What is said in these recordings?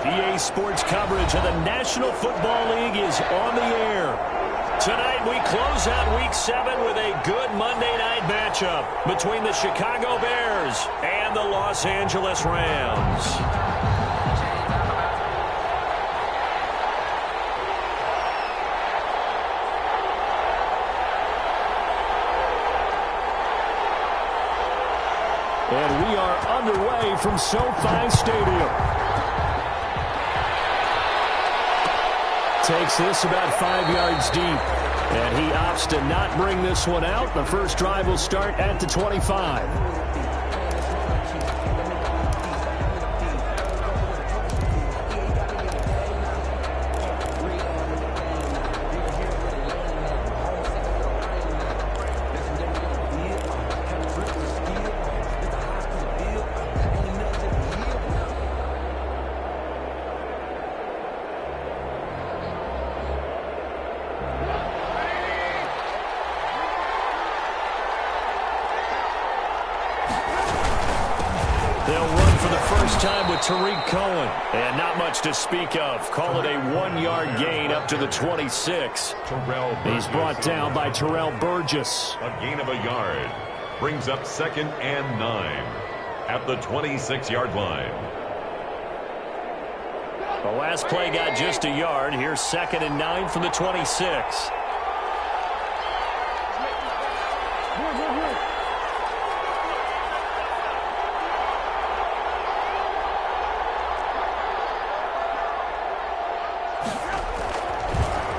EA Sports coverage of the National Football League is on the air. Tonight we close out Week 7 with a good Monday night matchup between the Chicago Bears and the Los Angeles Rams. And we are underway from SoFi Stadium. Takes this about 5 yards deep. And he opts to not bring this one out. The first drive will start at the 25. They'll run for the first time with Tariq Cohen. And not much to speak of. Call it a 1-yard gain up to the 26. He's brought down by Terrell Burgess. A gain of a yard. Brings up 2nd and 9 at the 26-yard line. The last play got just a yard. Here's 2nd and 9 from the 26.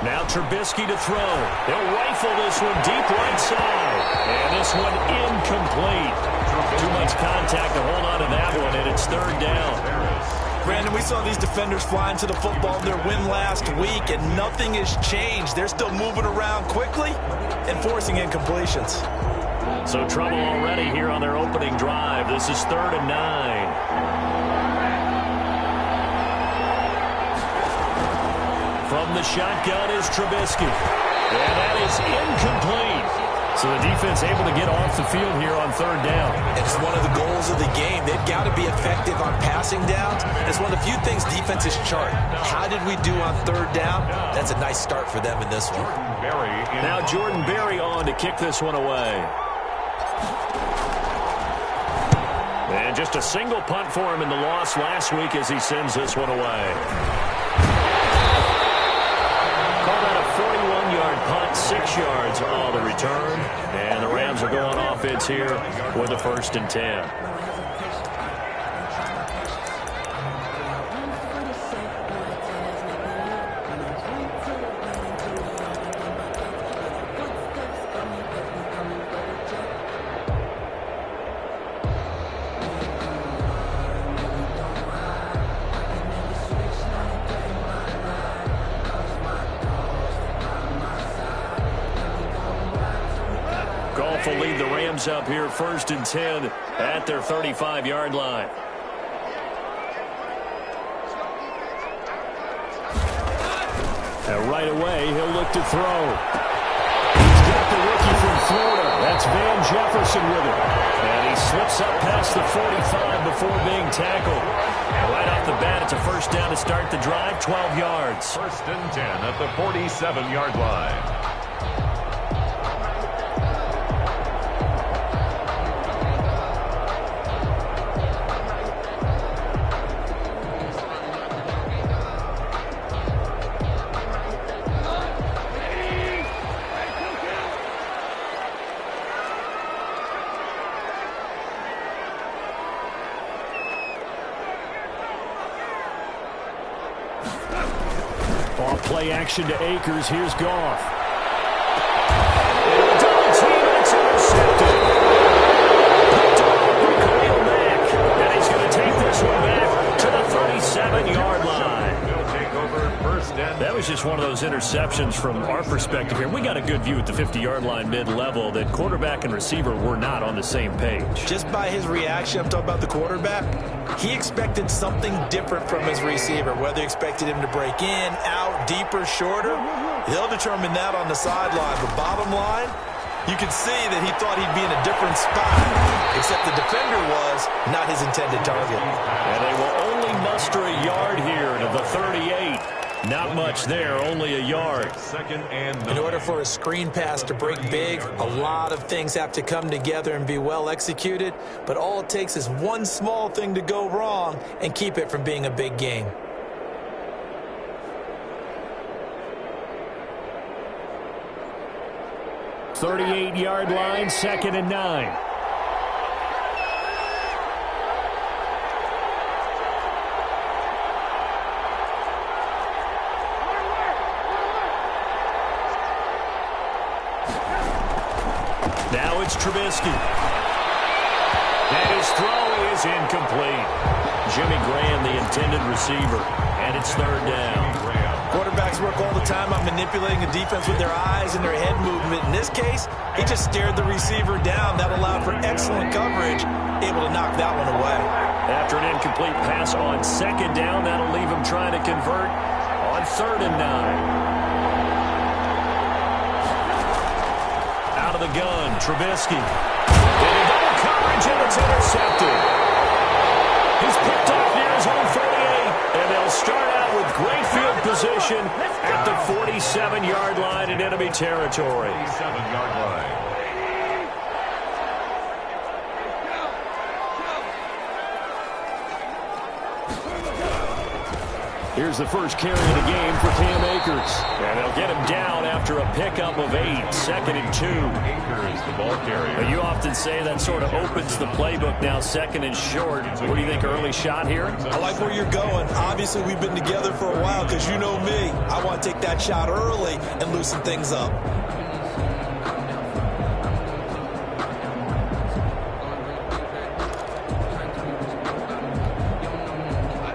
Now Trubisky to throw. They'll rifle this one deep right side. And this one incomplete. Too much contact to hold on to that one, and it's 3rd down. Brandon, we saw these defenders fly into the football in their win last week, and nothing has changed. They're still moving around quickly and forcing incompletions. So trouble already here on their opening drive. This is 3rd and 9. From the shotgun is Trubisky. And that is incomplete. So the defense able to get off the field here on 3rd down. It's one of the goals of the game. They've got to be effective on passing downs. It's one of the few things defenses chart. How did we do on 3rd down? That's a nice start for them in this one. Now Jordan Berry on to kick this one away. And just a single punt for him in the loss last week as he sends this one away. Call that a 41-yard punt, 6 yards on the return. And the Rams will go on offense here with a 1st and 10. Goff will lead the Rams up here 1st and 10 at their 35-yard line. And right away, he'll look to throw. He's got the rookie from Florida. That's Van Jefferson with him. And he slips up past the 45 before being tackled. Right off the bat, it's a 1st down to start the drive, 12 yards. 1st and 10 at the 47-yard line. Off play action to Akers. Here's Goff. Double team, and it's intercepted. Khalil Mack. And he's going to take this one back to the 37-yard line. That was just one of those interceptions from our perspective here. We got a good view at the 50-yard line mid-level that quarterback and receiver were not on the same page. Just by his reaction, I'm talking about the quarterback, he expected something different from his receiver, whether he expected him to break in, out, deeper, shorter. He'll determine that on the sideline. But bottom line, you can see that he thought he'd be in a different spot, except the defender was not his intended target. And they will only muster a yard here the 38. Not much there, only a yard. Second and 9. In order for a screen pass to break big, a lot of things have to come together and be well executed, but all it takes is one small thing to go wrong and keep it from being a big game. .38-yard line, 2nd and 9. Now it's Trubisky. And his throw is incomplete. Jimmy Graham, the intended receiver. And it's 3rd down. Quarterbacks work all the time on manipulating the defense with their eyes and their head movement. In this case, he just stared the receiver down. That allowed for excellent coverage, able to knock that one away. After an incomplete pass on 2nd down, that'll leave him trying to convert on 3rd and 9. Out of the gun, Trubisky. Getting double coverage, and it's intercepted. He's picked off near his own 48, and they'll start out with great field position at the 47-yard line in enemy territory. 47-yard line. Here's the first carry of the game for Cam Akers. And they'll get him down after a pickup of 8, 2nd and 2. Akers, the ball carrier. But you often say that sort of opens the playbook now, 2nd and short. What do you think, early shot here? I like where you're going. Obviously, we've been together for a while because you know me. I want to take that shot early and loosen things up.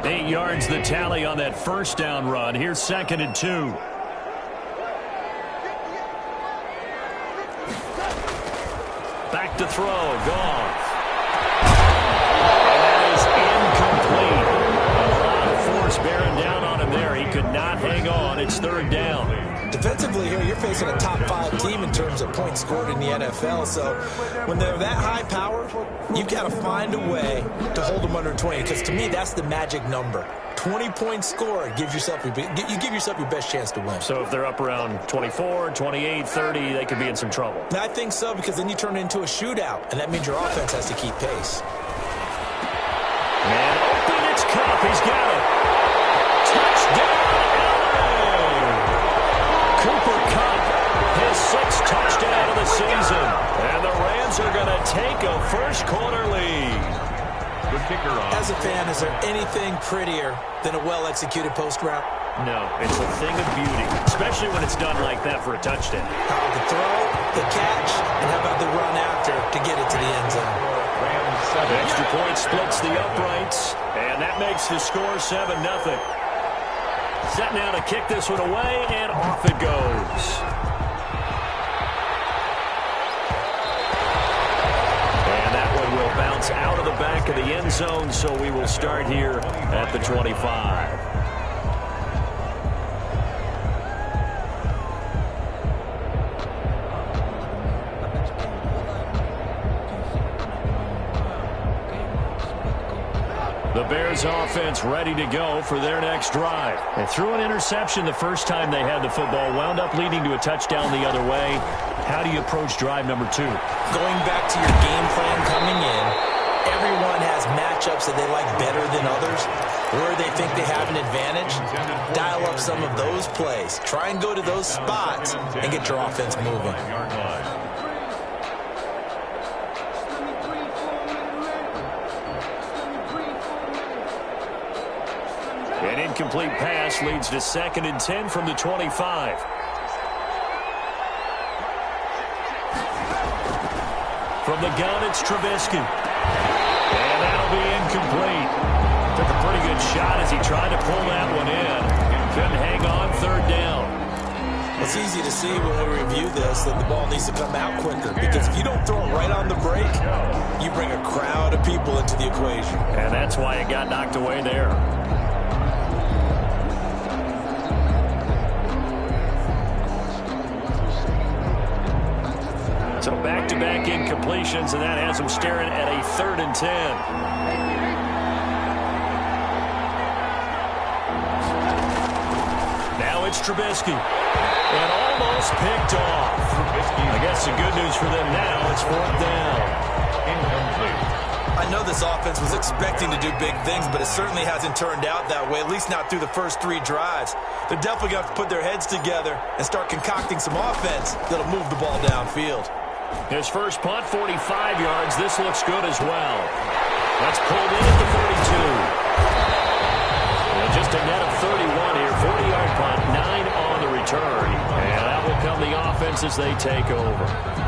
8 yards the tally on that first down run. Here's 2nd and 2. Back to throw. Goff. And that is incomplete. A lot of force bearing down on him there. He could not hang on. It's 3rd down. Defensively here, you're facing a top-5 team in terms of points scored in the NFL. So when they're that high power, you've got to find a way to hold them under 20. Because to me, that's the magic number. 20-point score gives yourself you give yourself your best chance to win. So if they're up around 24, 28, 30, they could be in some trouble. I think so, because then you turn it into a shootout, and that means your offense has to keep pace. Man open, it's Cup. He's got it. Touchdown, LA! Cooper Kupp, his 6th touchdown of the season. And the Rams are going to take a first-quarter lead. The kicker on. As a fan, is there anything prettier than a well-executed post route? No, it's a thing of beauty, especially when it's done like that for a touchdown. How about the throw, the catch, and how about the run after to get it to the end zone? The extra point splits the uprights, and that makes the score 7-0. Set now to kick this one away, and off it goes. And that one will bounce out of the back of the end zone, so we will start here at the 25. The Bears offense ready to go for their next drive. They threw an interception the first time they had the football, wound up leading to a touchdown the other way. How do you approach drive number 2? Going back to your game plan coming in, everyone has matchups that they like better than others. Where they think they have an advantage, dial up some of those plays. Try and go to those spots and get your offense moving. An incomplete pass leads to 2nd and 10 from the 25. From the gun, it's Trubisky. And that'll be incomplete. Took a pretty good shot as he tried to pull that one in. Couldn't hang on, 3rd down. It's easy to see when we review this that the ball needs to come out quicker, because if you don't throw it right on the break, you bring a crowd of people into the equation. And that's why it got knocked away there. So back-to-back incompletions, and that has them staring at a 3rd and 10. It's Trubisky. And almost picked off. I guess the good news for them now is 4th down. Incomplete. I know this offense was expecting to do big things, but it certainly hasn't turned out that way, at least not through the first 3 drives. They're definitely going to have to put their heads together and start concocting some offense that'll move the ball downfield. His first punt, 45 yards. This looks good as well. That's pulled in at the 42. And just a net of 31 here. 40-yard punt, 9 on the return. And that will come the offense as they take over.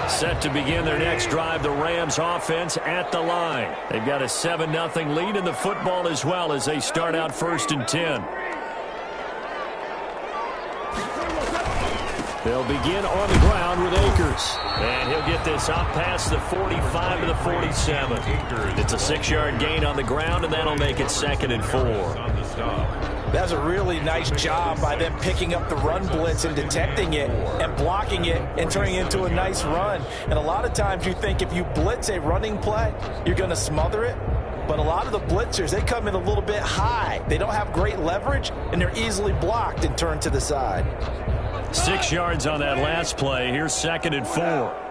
Set to begin their next drive, the Rams offense at the line. They've got a 7-0 lead in the football as well as they start out 1st and 10. They'll begin on the ground with Akers. And he'll get this up past the 45 to the 47. It's a 6-yard gain on the ground, and that'll make it 2nd and 4. That's a really nice job by them picking up the run blitz and detecting it and blocking it and turning it into a nice run. And a lot of times you think if you blitz a running play, you're going to smother it. But a lot of the blitzers, they come in a little bit high. They don't have great leverage, and they're easily blocked and turned to the side. 6 yards on that last play. Here's 2nd and 4.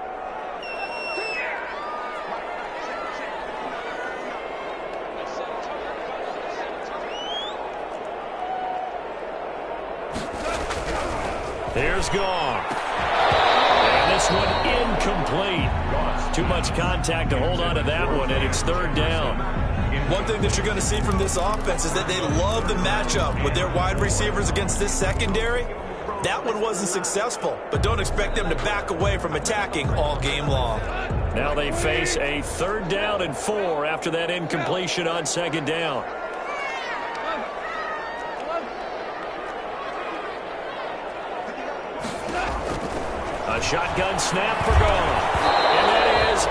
Here's Gone. And this one incomplete. Too much contact to hold on to that one, and it's 3rd down. One thing that you're going to see from this offense is that they love the matchup with their wide receivers against this secondary. That one wasn't successful, but don't expect them to back away from attacking all game long. Now they face a 3rd down and 4 after that incompletion on 2nd down. A shotgun snap for Gone. And that is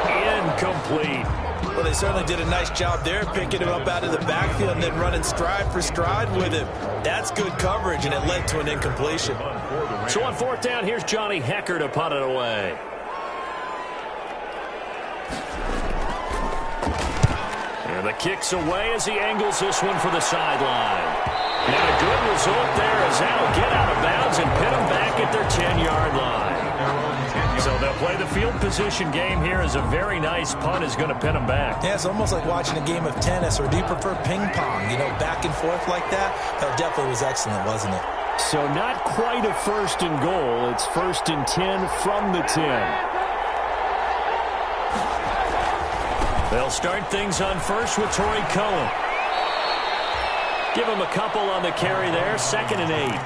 incomplete. Well, they certainly did a nice job there, picking him up out of the backfield and then running stride for stride with him. That's good coverage, and it led to an incompletion. So on 4th down, here's Johnny Hecker to punt it away. And the kick's away as he angles this one for the sideline. And a good result there as that'll get out of bounds and pin them back at their 10-yard line. So they'll play the field position game here as a very nice punt is going to pin them back. Yeah, it's almost like watching a game of tennis, or do you prefer ping pong? You know, back and forth like that? That definitely was excellent, wasn't it? So not quite a 1st and goal. It's 1st and 10 from the 10. They'll start things on first with Torrey Cohen. Give him a couple on the carry there. 2nd and 8.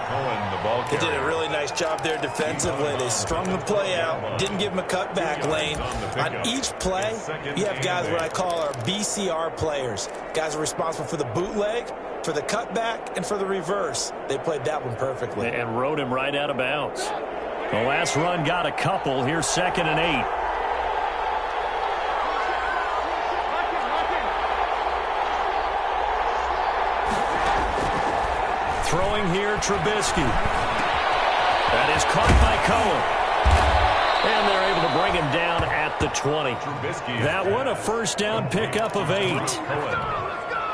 They did a really nice job there defensively. They strung the play out, didn't give him a cutback lane. On each play, you have guys what I call our BCR players. Guys are responsible for the bootleg, for the cutback, and for the reverse. They played that one perfectly. And rode him right out of bounds. The last run got a couple. Here's 2nd and 8. Throwing here, Trubisky. That is caught by Cohen. And they're able to bring him down at the 20. That one, a 1st down pickup of 8.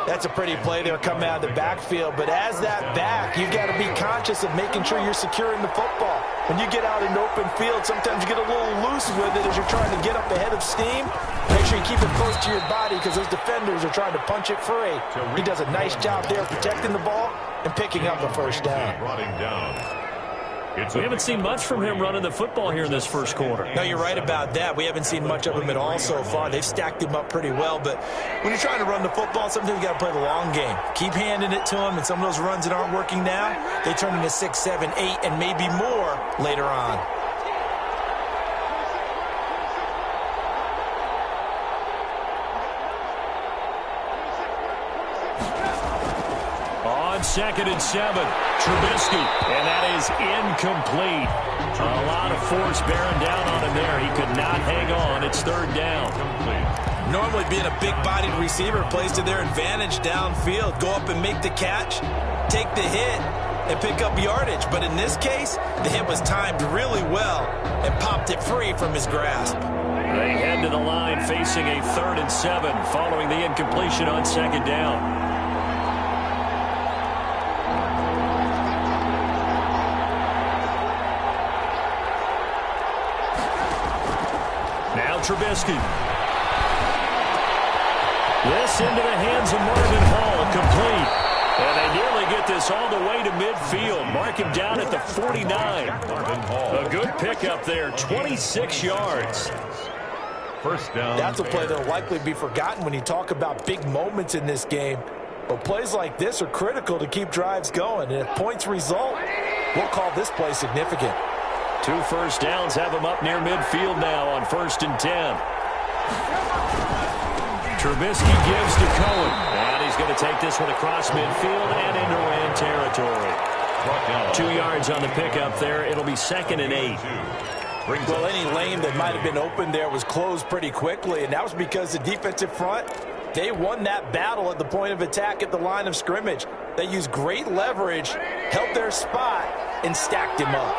That's a pretty play there coming out of the backfield. But as that back, you've got to be conscious of making sure you're securing the football. When you get out in open field, sometimes you get a little loose with it as you're trying to get up ahead of steam. Make sure you keep it close to your body because those defenders are trying to punch it free. He does a nice job there protecting the ball and picking up a 1st down. We haven't seen much from him running the football here in this first quarter. No, you're right about that. We haven't seen much of him at all so far. They've stacked him up pretty well. But when you're trying to run the football, sometimes you got to play the long game. Keep handing it to him, and some of those runs that aren't working now, they turn into 6, 7, 8, and maybe more later on. On 2nd and 7, Trubisky, and that is incomplete. A lot of force bearing down on him there. He could not hang on. It's 3rd down. Normally being a big-bodied receiver plays to their advantage downfield. Go up and make the catch, take the hit, and pick up yardage. But in this case, the hit was timed really well and popped it free from his grasp. They head to the line facing a 3rd and 7 following the incompletion on 2nd down. Now Trubisky. This into the hands of Marvin Hall, complete. And they nearly get this all the way to midfield. Mark him down at the 49. A good pickup there, 26 yards. First down. That's a play that will likely be forgotten when you talk about big moments in this game. But plays like this are critical to keep drives going. And if points result, we'll call this play significant. 2 first downs have him up near midfield now on 1st and 10. Trubisky gives to Cohen. And he's going to take this one across midfield and into Ram territory. 2 yards on the pickup there. It'll be 2nd and 8. Well, any lane that might have been open there was closed pretty quickly, and that was because the defensive front, they won that battle at the point of attack at the line of scrimmage. They used great leverage, held their spot, and stacked him up.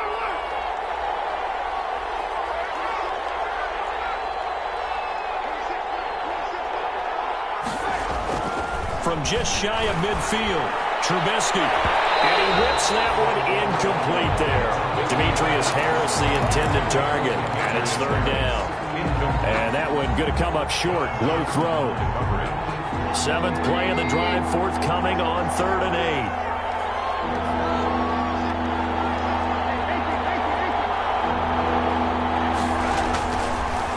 From just shy of midfield, Trubisky. And he whips that one incomplete there. Demetrius Harris, the intended target. And it's 3rd down. And that one going to come up short. Low throw. 7th play of the drive, forthcoming on 3rd and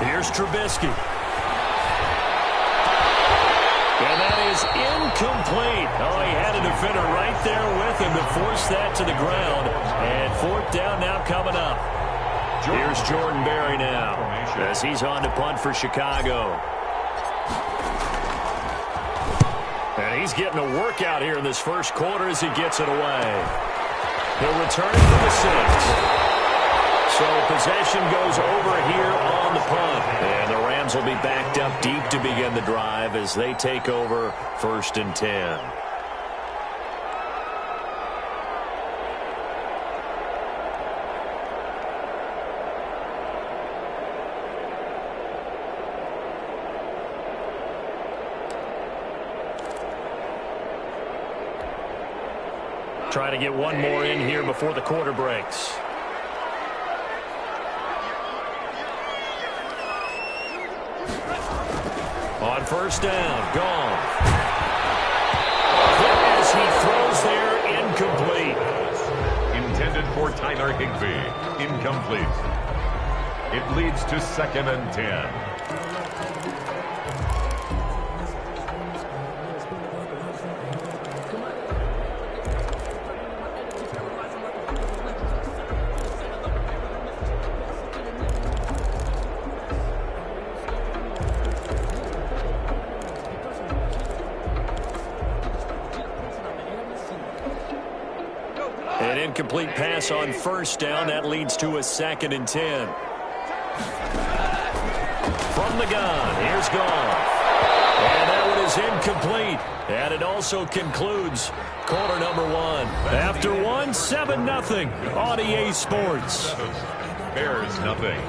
8. Here's Trubisky. And that is incomplete. Oh, he had a defender right there with him to force that to the ground. And 4th down now coming up. Here's Jordan Berry now as he's on to punt for Chicago. And he's getting a workout here in this first quarter as he gets it away. He'll return it from the 6. So possession goes over here on the punt. And the Rams will be backed up deep to begin the drive as they take over 1st and 10. Trying to get one more in here before the quarter breaks. On 1st down, gone. As he throws there, incomplete. Intended for Tyler Higbee. Incomplete. It leads to 2nd and 10. An incomplete pass on 1st down. That leads to a 2nd and 10. From the gun, here's Goff. And that one is incomplete. And it also concludes quarter number 1. After 1, 7-0 on EA Sports. Bears nothing.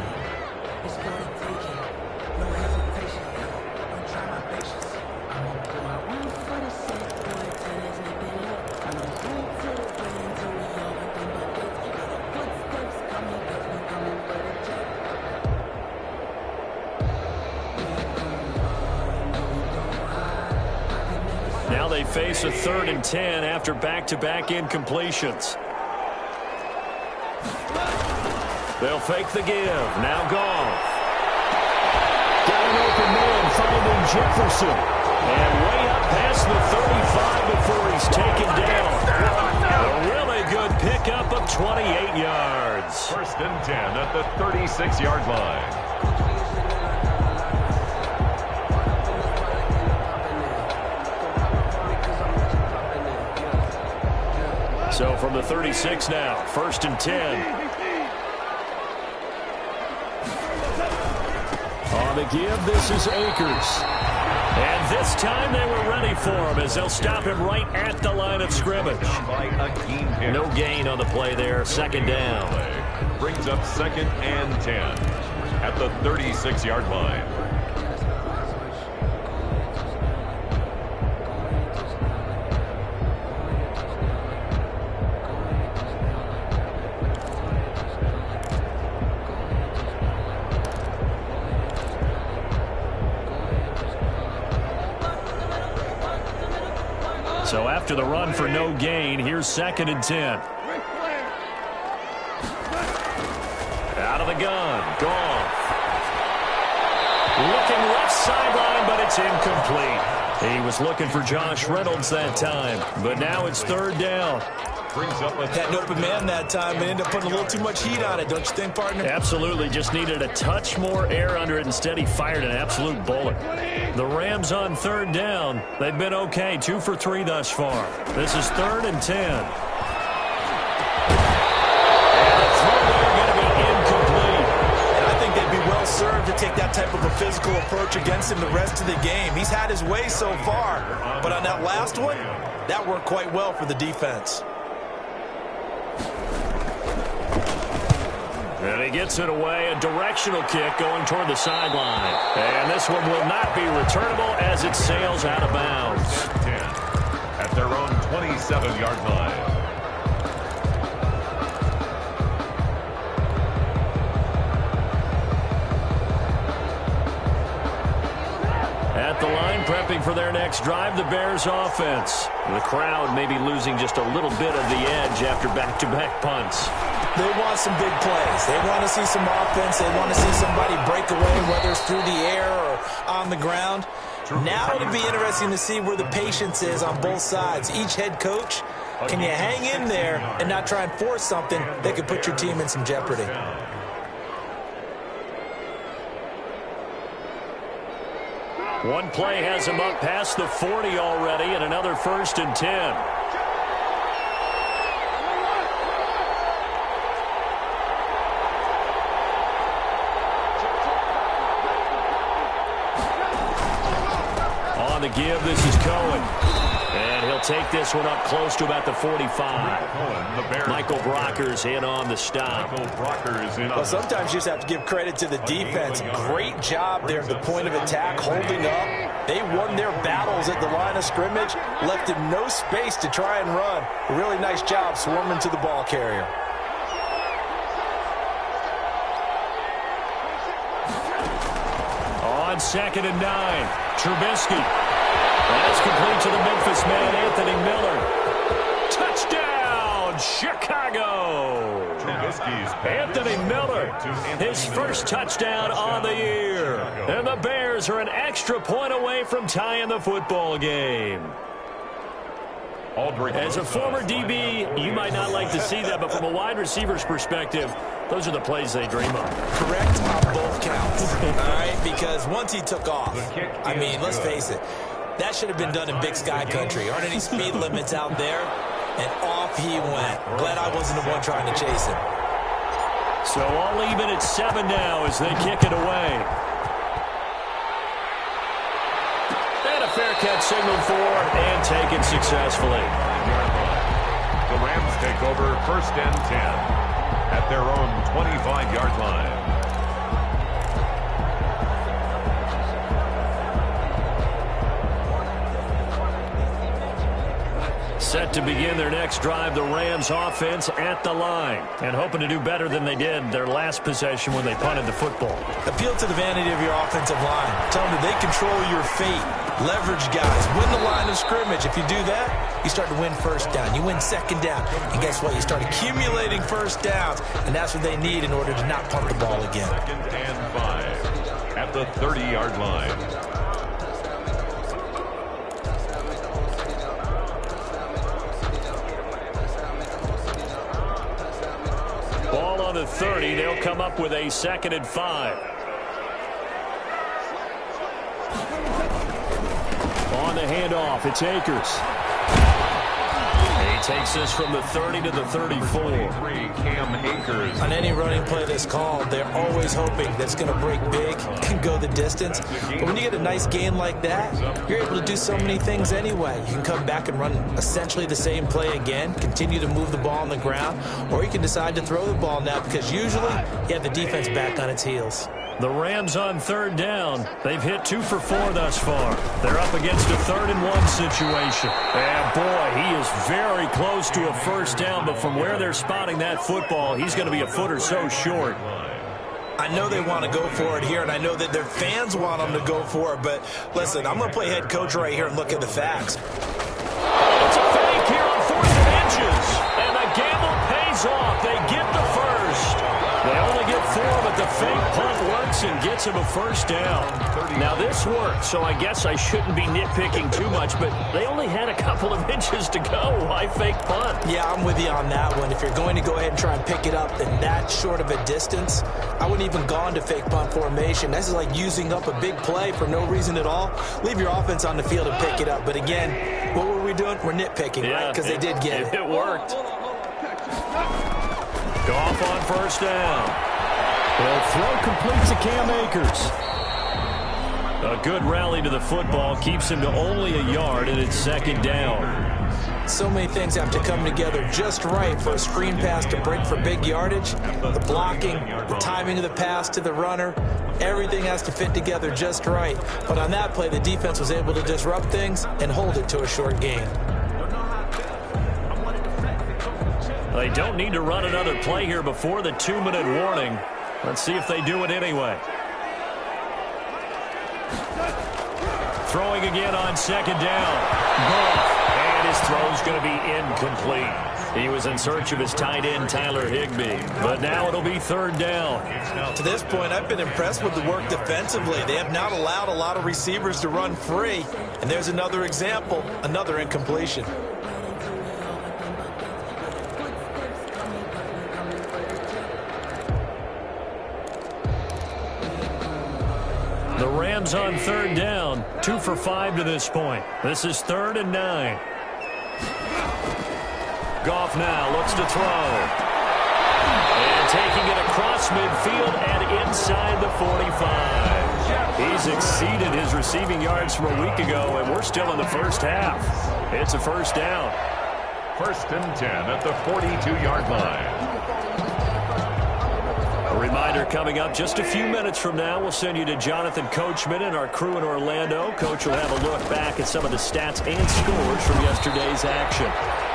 Now they face a 3rd and 10 after back-to-back incompletions. They'll fake the give. Now Goff. Got an open man finding Jefferson. And way up past the 35 before he's taken down. A really good pickup of 28 yards. 1st and 10 at the 36-yard line. So from the 36 now, 1st and 10. On the give, this is Akers. And this time they were ready for him as they'll stop him right at the line of scrimmage. No gain on the play there, second down. Brings up 2nd and 10 at the 36-yard line. So after the run for no gain, here's 2nd and 10. Out of the gun, Goff. Looking left sideline, but it's incomplete. He was looking for Josh Reynolds that time, but now it's 3rd down. Had an open man that time, but ended up putting a little too much heat on it, don't you think, partner? Absolutely. Just needed a touch more air under it. Instead, he fired an absolute bullet. The Rams on 3rd down. They've been okay, 2 for 3 thus far. This is 3rd and 10. And the throw there going to be incomplete. And I think they'd be well served to take that type of a physical approach against him the rest of the game. He's had his way so far, but on that last one, that worked quite well for the defense. And he gets it away, a directional kick going toward the sideline. And this one will not be returnable as it sails out of bounds. 10 at their own 27-yard line. At the line, prepping for their next drive, the Bears offense. The crowd may be losing just a little bit of the edge after back-to-back punts. They want some big plays. They want to see some offense. They want to see somebody break away, whether it's through the air or on the ground. Now it'll be interesting to see where the patience is on both sides. Each head coach, can you hang in there and not try and force something that could put your team in some jeopardy? One play has him up past the 40 already, and another 1st and 10. On the give, this is Cohen. And he'll take this one up close to about the 45. Michael Brocker's in on the stop. Well, sometimes you just have to give credit to the defense. Great job there at the point of attack, holding up. They won their battles at the line of scrimmage, left him no space to try and run. A really nice job swarming to the ball carrier. On 2nd and 9, Trubisky. That's complete to the Memphis man, Anthony Miller. Touchdown, Chicago! Anthony Miller, his first touchdown on the year. And the Bears are an extra point away from tying the football game. As a former DB, you might not like to see that, but from a wide receiver's perspective, those are the plays they dream of. Correct on both counts, all right? Because once he took off, I mean, let's face it, that should have been done in Big Sky Country. Aren't any speed limits out there? And off he went. Glad I wasn't the one trying to chase him. So all even at 7 now as they kick it away. And a fair catch signaled for and taken successfully. The Rams take over 1st and 10 at their own 25-yard line. Set to begin their next drive, the Rams offense at the line. And hoping to do better than they did their last possession when they punted the football. Appeal to the vanity of your offensive line. Tell them that they control your fate. Leverage guys. Win the line of scrimmage. If you do that, you start to win 1st down. You win 2nd down. And guess what? You start accumulating 1st downs. And that's what they need in order to not punt the ball again. 2nd and 5 at the 30-yard line. Ball on the 30. They'll come up with a 2nd and 5. On the handoff, it's Akers. He takes us from the 30 to the 34. Cam Akers. On any running play that's called, they're always hoping that it's going to break big and go the distance. But when you get a nice gain like that, you're able to do so many things anyway. You can come back and run essentially the same play again, continue to move the ball on the ground, or you can decide to throw the ball now because usually you have the defense back on its heels. The Rams on third down. They've hit 2 for 4 thus far. They're up against a 3rd-and-1 situation. And boy, he is very close to a first down, but from where they're spotting that football, he's going to be a foot or so short. I know they want to go for it here, and I know that their fans want them to go for it, but listen, I'm going to play head coach right here and look at the facts. It's a fake here on 4th and inches, and the gamble pays off. They get the first. They only get 4, but the fake punt works and gets him a first down. Now, this worked, so I guess I shouldn't be nitpicking too much, but they only had a couple of inches to go. Why fake punt? Yeah, I'm with you on that one. If you're going to go ahead and try and pick it up in that short of a distance, I wouldn't even gone to fake punt formation. This is like using up a big play for no reason at all. Leave your offense on the field and pick it up. But again, what were we doing? We're nitpicking, right? Because they did get it. It worked. Goff on first down. The throw completes to Cam Akers. A good rally to the football keeps him to only a yard, and it's 2nd down. So many things have to come together just right for a screen pass to break for big yardage. The blocking, the timing of the pass to the runner, everything has to fit together just right. But on that play, the defense was able to disrupt things and hold it to a short gain. They don't need to run another play here before the 2-minute warning. Let's see if they do it anyway. Throwing again on 2nd down. Goff. And his throw's going to be incomplete. He was in search of his tight end, Tyler Higbee. But now it'll be 3rd down. To this point, I've been impressed with the work defensively. They have not allowed a lot of receivers to run free. And there's another example, another incompletion. The Rams on 3rd down, 2 for 5 to this point. This is 3rd and 9. Goff now looks to throw. And taking it across midfield and inside the 45. He's exceeded his receiving yards from a week ago, and we're still in the first half. It's a first down. 1st and 10 at the 42-yard line. A reminder coming up just a few minutes from now. We'll send you to Jonathan Coachman and our crew in Orlando. Coach will have a look back at some of the stats and scores from yesterday's action.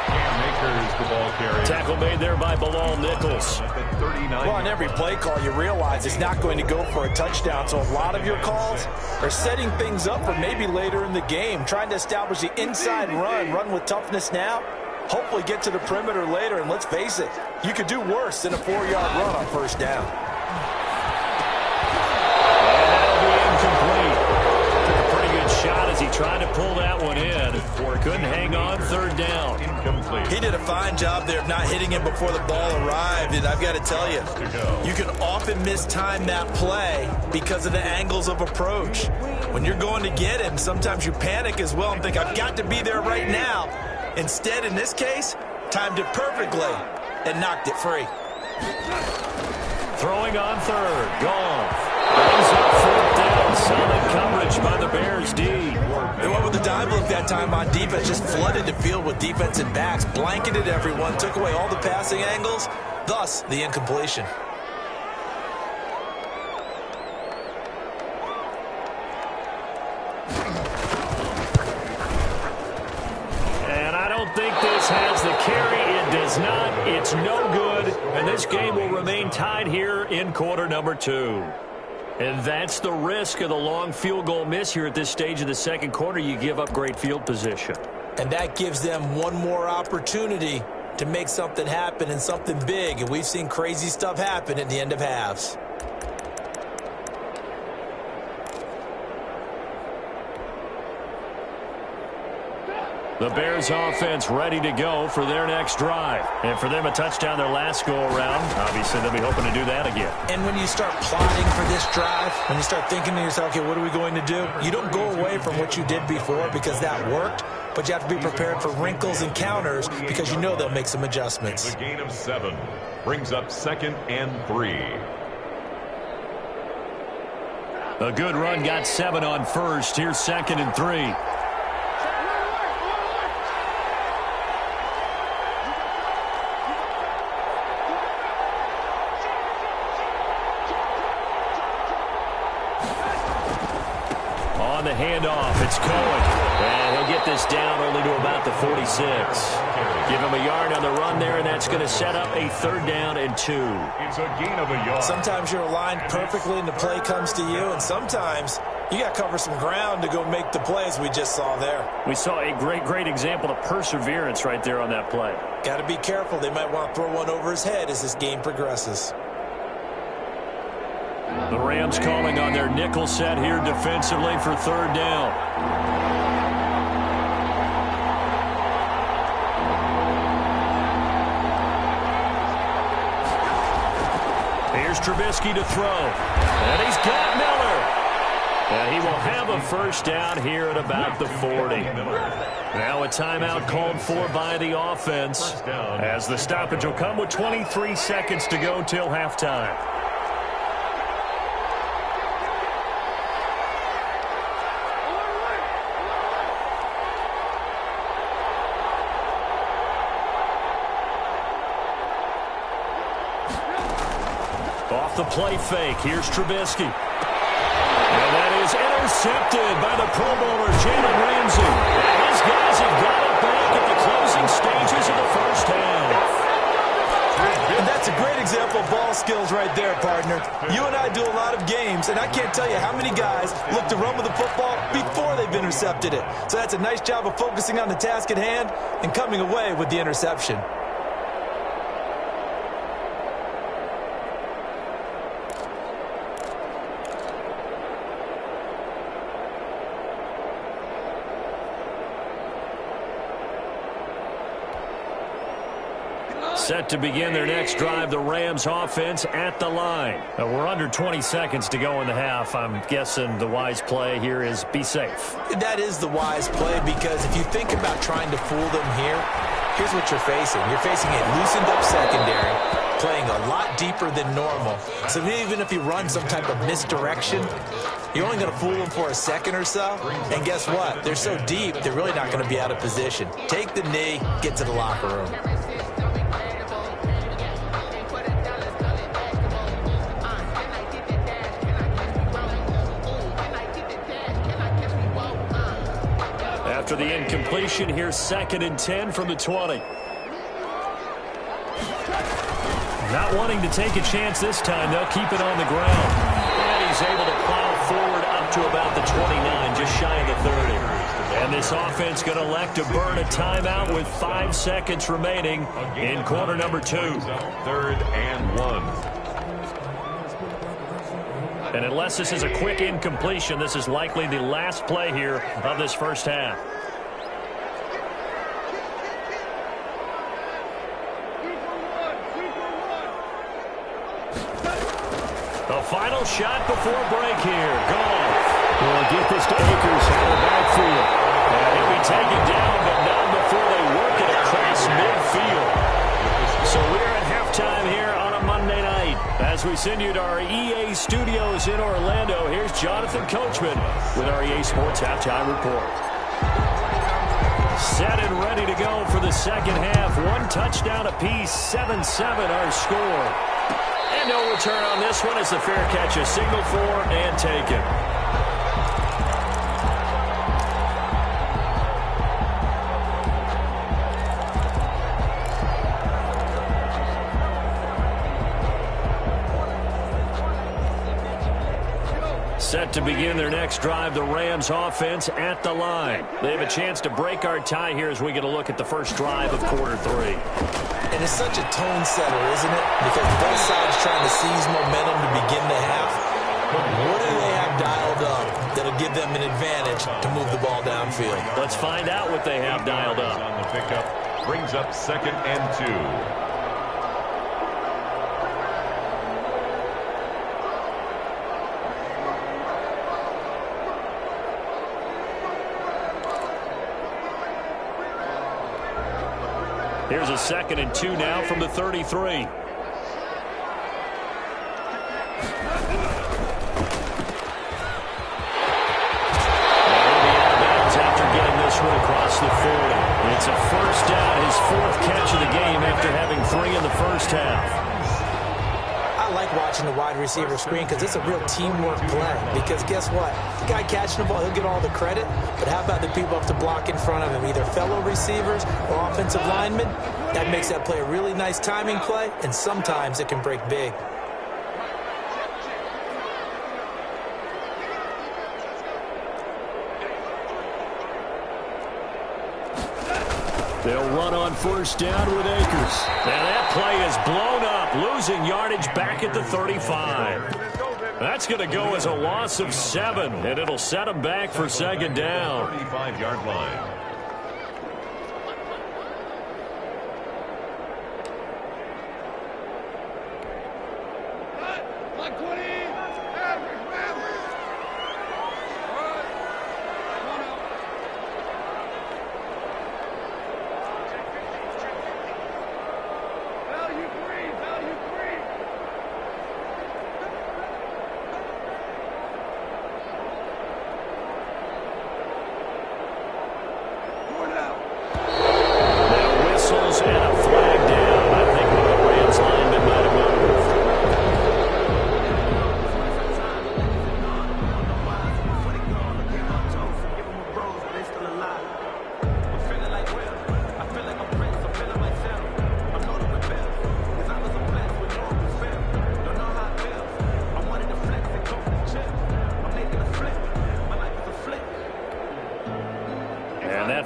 Cam Akers, the ball carrier. Tackle made there by Bilal Nichols. Well, on every play call, you realize it's not going to go for a touchdown. So a lot of your calls are setting things up for maybe later in the game, trying to establish the inside run with toughness now. Hopefully get to the perimeter later, and let's face it, you could do worse than a 4-yard run on first down. And that'll be incomplete. Took a pretty good shot as he tried to pull that one in. Couldn't hang on 3rd down. Incomplete. He did a fine job there of not hitting him before the ball arrived, and I've got to tell you, you can often mistime that play because of the angles of approach. When you're going to get him, sometimes you panic as well and think, I've got to be there right now. Instead, in this case, timed it perfectly and knocked it free. Throwing on 3rd. Goff. Brings up 4th down. Solid coverage by the Bears D. They went with the dive look that time on defense. Just flooded the field with defensive backs. Blanketed everyone. Took away all the passing angles. Thus, the incompletion. I think this has the carry. It does not. It's no good. And this game will remain tied here in quarter number 2. And that's the risk of the long field goal miss here at this stage of the 2nd quarter. You give up great field position. And that gives them one more opportunity to make something happen and something big. And we've seen crazy stuff happen at the end of halves. The Bears offense ready to go for their next drive. And for them, a touchdown their last go-around. Obviously, they'll be hoping to do that again. And when you start plotting for this drive, when you start thinking to yourself, okay, what are we going to do? You don't go away from what you did before because that worked. but you have to be prepared for wrinkles and counters because you know they'll make some adjustments. The gain of 7 brings up 2nd and 3. A good run got 7 on first. Here's 2nd and 3. On the handoff, it's Cohen. And he'll get this down only to about the 46. Give him a yard on the run there, and that's going to set up a 3rd down and 2. It's a gain of a yard. Sometimes you're aligned perfectly and the play comes to you, and sometimes you got to cover some ground to go make the plays we just saw there. We saw a great example of perseverance right there on that play. Got to be careful. They might want to throw one over his head as this game progresses. The Rams calling on their nickel set here defensively for 3rd down. Here's Trubisky to throw. And he's got Miller. And he will have a 1st down here at about the 40. Now a timeout called for by the offense, as the stoppage will come with 23 seconds to go till halftime. Off the play fake, here's Trubisky. And that is intercepted by the Pro Bowler, Jalen Ramsey. And his guys have got it back at the closing stages of the 1st half. And that's a great example of ball skills right there, partner. You and I do a lot of games, and I can't tell you how many guys look to run with the football before they've intercepted it. So that's a nice job of focusing on the task at hand and coming away with the interception. Set to begin their next drive, the Rams offense at the line. We're under 20 seconds to go in the half. I'm guessing the wise play here is be safe. That is the wise play, because if you think about trying to fool them here, here's what you're facing. You're facing a loosened up secondary, playing a lot deeper than normal. So even if you run some type of misdirection, you're only going to fool them for a second or so. And guess what? They're so deep, they're really not going to be out of position. Take the knee, get to the locker room. After the incompletion, here's 2nd and 10 from the 20. Not wanting to take a chance this time, they'll keep it on the ground. And he's able to plow forward up to about the 29, just shy of the 30. And this offense going to elect to burn a timeout with 5 seconds remaining in quarter number 2. 3rd and 1. And unless this is a quick incompletion, this is likely the last play here of this 1st half. The final shot before break here. Gone. Well, get this to Akers out of the backfield. And he'll be taken down, but not before they work it across midfield. So we're at halftime here on a Monday night. As we send you to our EA studios in Orlando, here's Jonathan Coachman with our EA Sports Halftime Report. Set and ready to go for the 2nd half. 1 touchdown apiece, 7-7 our score. And no return on this one as the fair catch is signaled for and taken. Set to begin their next drive, the Rams offense at the line. They have a chance to break our tie here as we get a look at the first drive of quarter 3. And it's such a tone setter, isn't it? Because both sides trying to seize momentum to begin the half. What do they have dialed up that'll give them an advantage to move the ball downfield? Let's find out what they have dialed up. On the pickup, brings up 2nd and 2. Here's a 2nd and 2 now from the 33. Across the 40. It's a first down, his 4th catch of the game after having 3 in the first half. I like watching the wide receiver screen because it's a real teamwork play. Because guess what? The guy catching the ball, he'll get all the credit. But how about the people up to block in front of him, either fellow receivers or offensive linemen? That makes that play a really nice timing play, and sometimes it can break big. They'll run on first down with Akers. Now that play is blown up, losing yardage back at the 35. That's going to go as a loss of 7, and it'll set them back for 2nd down. 35-yard line.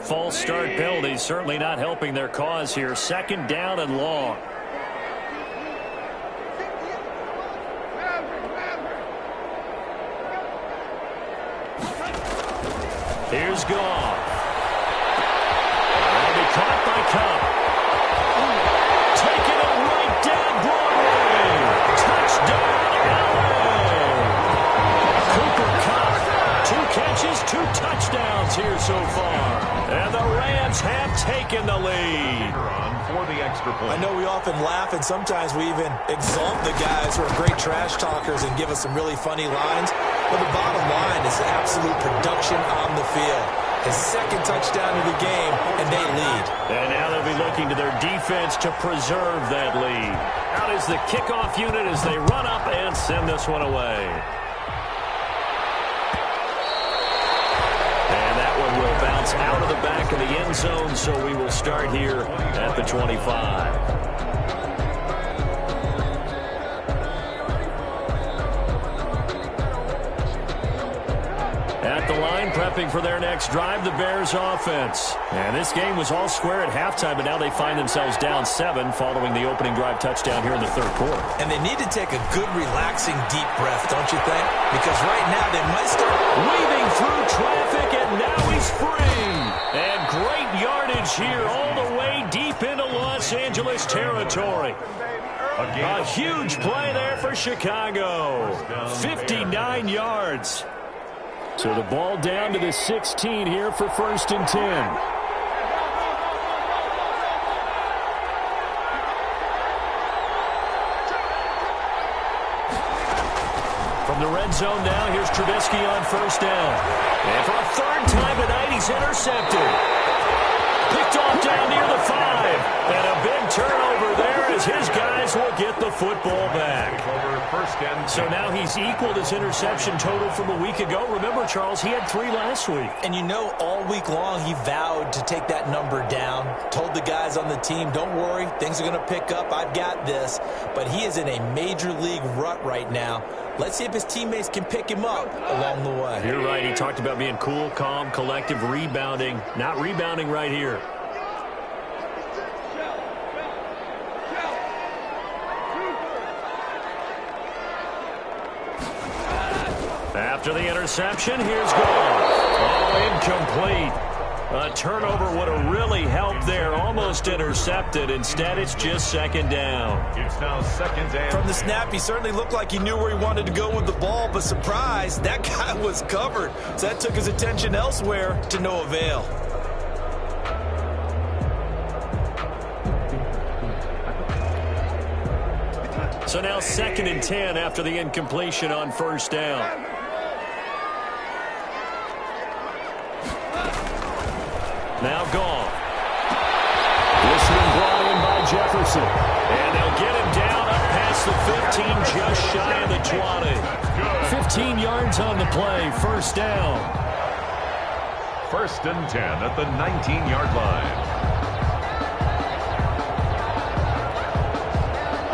False start penalty certainly not helping their cause here. 2nd down and long. Here's Goff. They'll be caught by Cup. Taking it right down Broadway. Touchdown, LA. Cooper Kupp. 2 catches, 2 touchdowns here so far. And the Rams have taken the lead. For the extra point. I know we often laugh, and sometimes we even exalt the guys who are great trash talkers and give us some really funny lines. But the bottom line is absolute production on the field. His 2nd touchdown of the game, and they lead. And now they'll be looking to their defense to preserve that lead. Out is the kickoff unit as they run up and send this one away. Will bounce out of the back of the end zone, so we will start here at the 25. At the line, prepping for their next drive, the Bears offense. And this game was all square at halftime, but now they find themselves down 7 following the opening drive touchdown here in the 3rd quarter. And they need to take a good, relaxing, deep breath, don't you think? Because right now they might start weaving through traffic, and now he's free. And great yardage here all the way deep into Los Angeles territory. A huge play there for Chicago. 59 yards. So the ball down to the 16 here for 1st and 10. From the red zone now, here's Trubisky on 1st down. And for a 3rd time tonight, he's intercepted. Picked off down near the 5. And a big turnover there as his guys will get the football back. So now he's equaled his interception total from a week ago. Remember, Charles, he had 3 last week. And you know, all week long he vowed to take that number down. Told the guys on the team, don't worry, things are going to pick up. I've got this. But he is in a major league rut right now. Let's see if his teammates can pick him up along the way. You're right. He talked about being cool, calm, collective, rebounding. Not rebounding right here. After the interception, here's Goff. Oh, incomplete. A turnover would have really helped there. Almost intercepted. Instead, it's just 2nd down. It's now 2nd down. From the snap, he certainly looked like he knew where he wanted to go with the ball, but surprise, that guy was covered. So that took his attention elsewhere to no avail. So now 2nd and 10 after the incompletion on first down. Now gone. This one brought in by Jefferson. And they'll get him down up past the 15, just shy of the 20. 15 yards on the play, first down. 1st and 10 at the 19-yard line.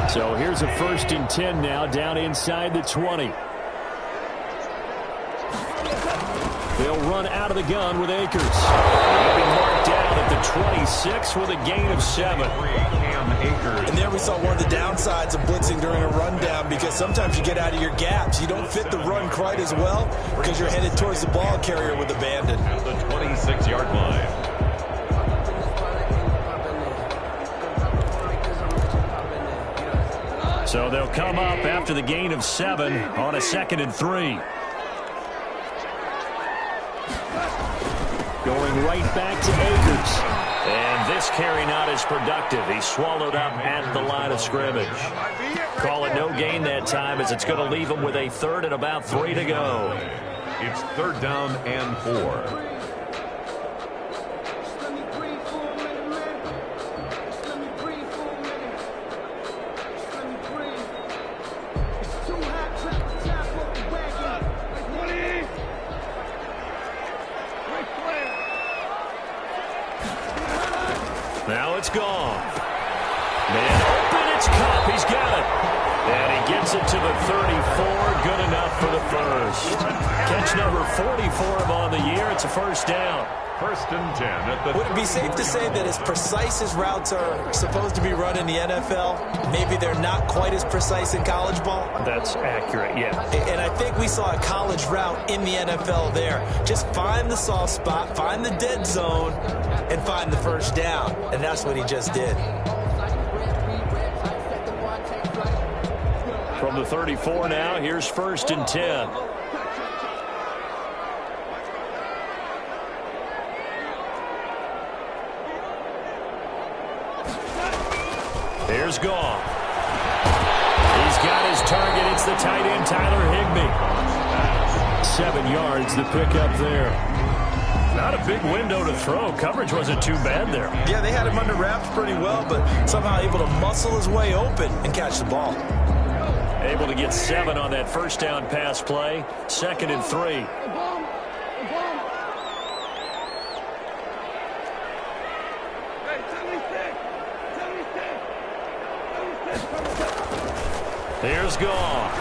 So here's a 1st and 10 now, down inside the 20. They'll run out of the gun with Akers. They'll be marked down at the 26 with a gain of 7. And there we saw one of the downsides of blitzing during a rundown, because sometimes you get out of your gaps. You don't fit the run quite as well because you're headed towards the ball carrier with abandon. At the 26-yard line. So they'll come up after the gain of 7 on a 2nd and 3. Going right back to Akers. And this carry not as productive. He's swallowed up at the line of scrimmage. Call it no gain that time, as it's going to leave him with a 3rd and about 3 to go. It's 3rd down and 4. Now it's gone. Man open, it's Cup. He's got it. And he gets it to the 34. Good enough for the first. Catch number 44 of on the year. It's a first down. 1st and 10 at the... Would it be safe to say that as precise as routes are supposed to be run in the NFL, maybe they're not quite as precise in college ball? That's accurate, yeah. And I think we saw a college route in the NFL there. Just find the soft spot, find the dead zone, and find the first down. And that's what he just did. From the 34 now, here's 1st and 10. Here's Goff. He's got his target. It's the tight end, Tyler Higbee. 7 yards, the pickup there. Not a big window to throw. Coverage wasn't too bad there. Yeah, they had him under wraps pretty well, but somehow able to muscle his way open and catch the ball. Able to get 7 on that first down pass play. 2nd and 3. Here's Goff.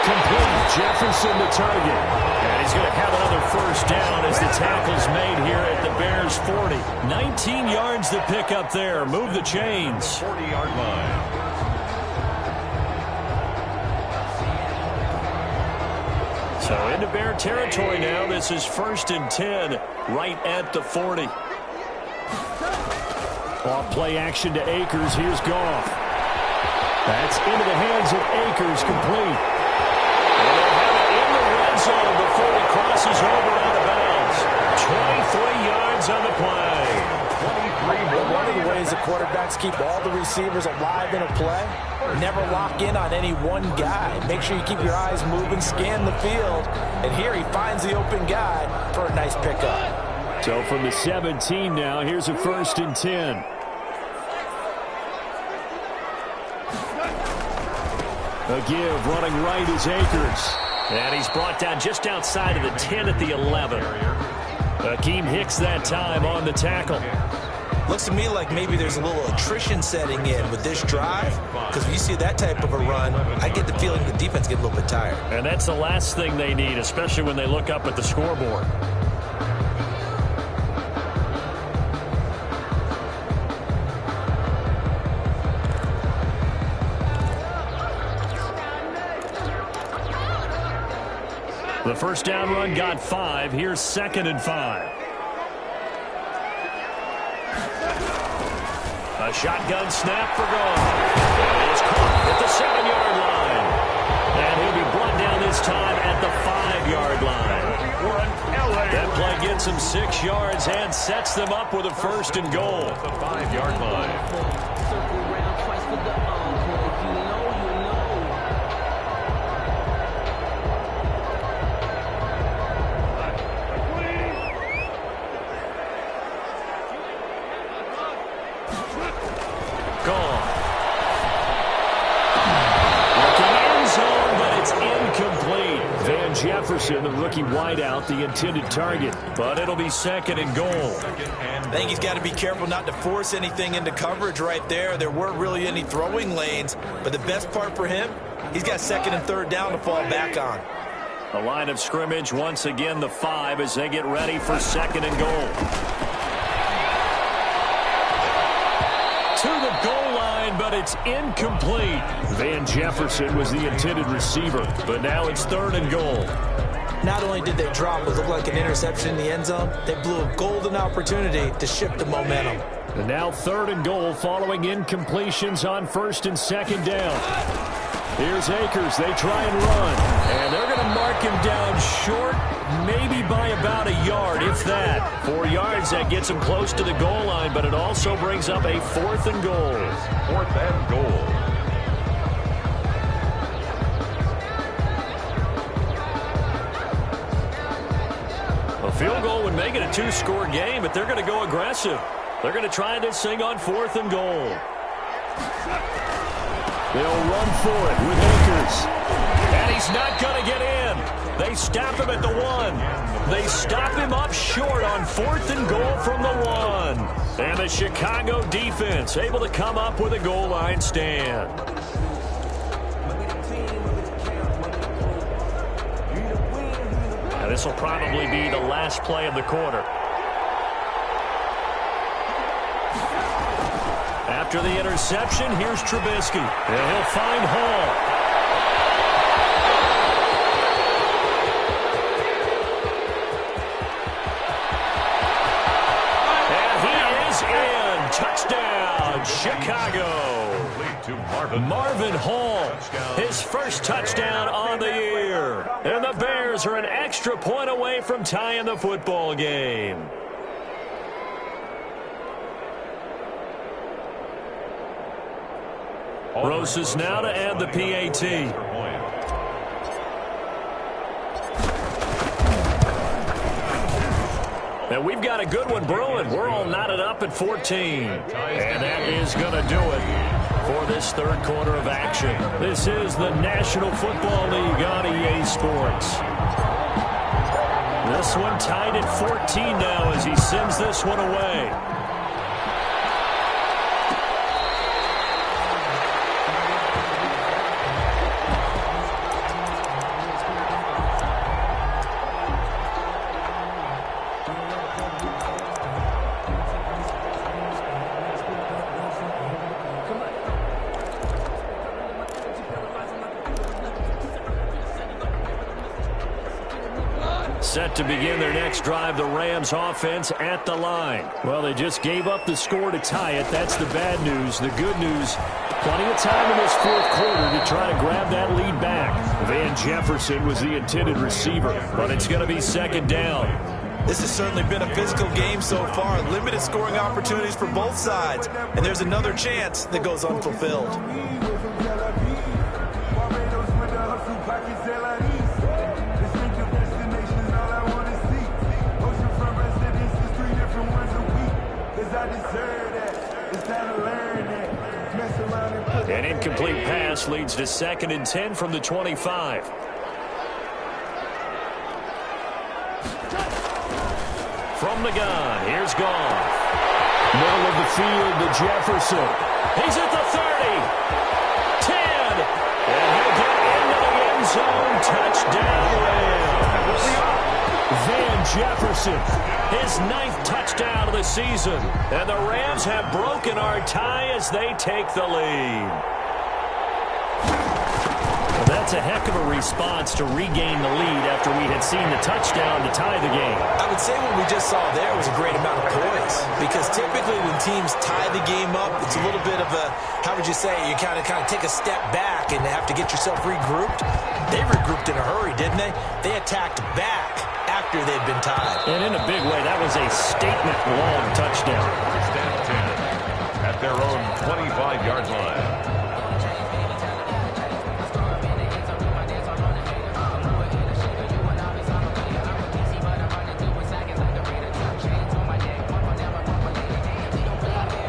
Complete. Jefferson the target. And he's going to have another first down as the tackle's made here at the Bears' 40. 19 yards to pick up there. Move the chains. 40-yard line. So into Bear territory now. This is 1st and 10 right at the 40. Off play action to Akers. Here's Goff. That's into the hands of Akers, complete. And they'll have it in the red zone before he crosses over out of bounds. 23 yards on the play. One of the ways the quarterbacks keep all the receivers alive in a play, never lock in on any one guy. Make sure you keep your eyes moving, scan the field, and here he finds the open guy for a nice pickup. So from the 17 now, here's a 1st and 10. A give, running right is Akers. And he's brought down just outside of the 10 at the 11. Akeem Hicks that time on the tackle. Looks to me like maybe there's a little attrition setting in with this drive, because when you see that type of a run, I get the feeling the defense gets a little bit tired. And that's the last thing they need, especially when they look up at the scoreboard. The first down run got 5. Here's 2nd and 5. A shotgun snap for Goff. And it's caught at the 7-yard line. And he'll be brought down this time at the 5-yard line. That play gets him 6 yards and sets them up with a 1st and goal. The 5-yard line. on. Looking end zone, but it's incomplete. Van Jefferson, the rookie wideout, the intended target. But it'll be 2nd and goal. I think he's got to be careful not to force anything into coverage right there. There weren't really any throwing lanes. But the best part for him, he's got 2nd and 3rd down to fall back on. The line of scrimmage, once again, the 5 as they get ready for 2nd and goal. To the goal line, but it's incomplete. Van Jefferson was the intended receiver, but now it's 3rd and goal. Not only did they drop what looked like an interception in the end zone, they blew a golden opportunity to shift the momentum. And now 3rd and goal following incompletions on 1st and 2nd down. Here's Akers. They try and run. And they're going to mark him down short, maybe by about a yard, if that. 4 yards, that gets him close to the goal line, but it also brings up a 4th and goal. 4th and goal. A field goal would make it a 2-score game, but they're going to go aggressive. They're going to try this thing on 4th and goal. They'll run for it with Akers. And he's not going to get in. They stop him at the 1. They stop him up short on 4th and goal from the 1. And the Chicago defense able to come up with a goal line stand. Now this will probably be the last play of the quarter. After the interception, here's Trubisky. And he'll find Hall. And he is in. Touchdown, Chicago. Marvin Hall, his first touchdown on the year. And the Bears are an extra point away from tying the football game. Roses now to add the PAT. And we've got a good one brewing. We're all knotted up at 14. And that is going to do it for this 3rd quarter of action. This is the National Football League on EA Sports. This one tied at 14 now as he sends this one away. Set to begin their next drive, the Rams offense at the line. Well, they just gave up the score to tie it. That's the bad news. The good news, plenty of time in this 4th quarter to try to grab that lead back. Van Jefferson was the intended receiver, but it's going to be 2nd down. This has certainly been a physical game so far. Limited scoring opportunities for both sides. And there's another chance that goes unfulfilled. An incomplete pass leads to 2nd and 10 from the 25. From the gun, here's Goff. Middle of the field to Jefferson. He's at the 30. 10. And he'll get into the end zone. Touchdown, Rams. Van Jefferson, his 9th touchdown of the season. And the Rams have broken our tie as they take the lead. Well, that's a heck of a response to regain the lead after we had seen the touchdown to tie the game. I would say what we just saw there was a great amount of poise. Because typically when teams tie the game up, it's a little bit of a, how would you say, you kind of take a step back and have to get yourself regrouped. They regrouped in a hurry, didn't they? They attacked back after they'd been tied. And in a big way, that was a statement-long touchdown. First and 10 at their own 25-yard line.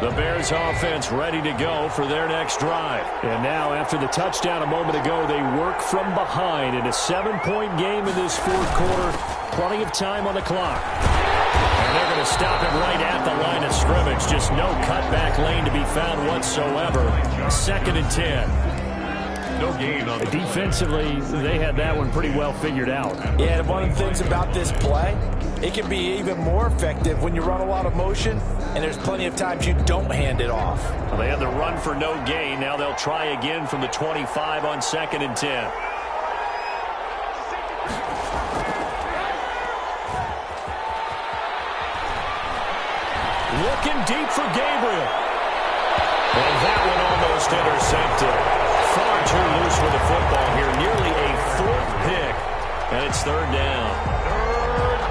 The Bears offense ready to go for their next drive. And now, after the touchdown a moment ago, they work from behind in a 7-point game in this fourth quarter. Plenty of time on the clock. And they're going to stop it right at the line of scrimmage. Just no cutback lane to be found whatsoever. 2nd and 10. No gain on the Defensively, they had that one pretty well figured out. Yeah, and one of the things about this play, it can be even more effective when you run a lot of motion, and there's plenty of times you don't hand it off. Well, they had the run for no gain. Now they'll try again from the 25 on 2nd and 10. Looking deep for Gabriel. And that one almost intercepted. Far too loose with the football here. Nearly a 4th pick. And it's 3rd down.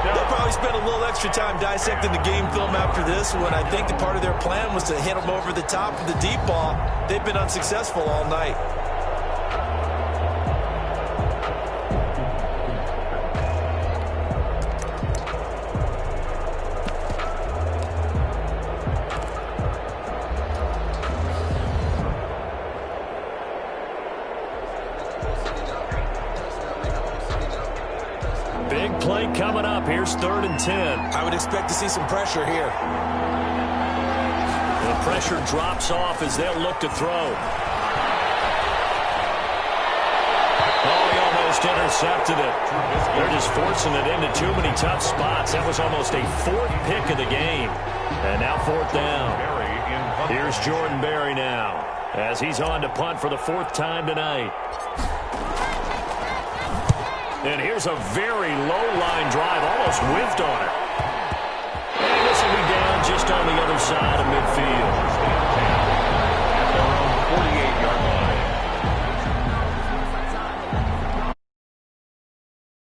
They'll probably spend a little extra time dissecting the game film after this one. I think the part of their plan was to hit them over the top of the deep ball. They've been unsuccessful all night. Big play coming up. Here's 3rd and 10. I would expect to see some pressure here. The pressure drops off as they'll look to throw. Oh, he almost intercepted it. They're just forcing it into too many tough spots. That was almost a 4th pick of the game. And now 4th down. Here's Jordan Berry now as he's on to punt for the 4th time tonight. And here's a very low-line drive, almost whiffed on it. And this will be down just on the other side of midfield.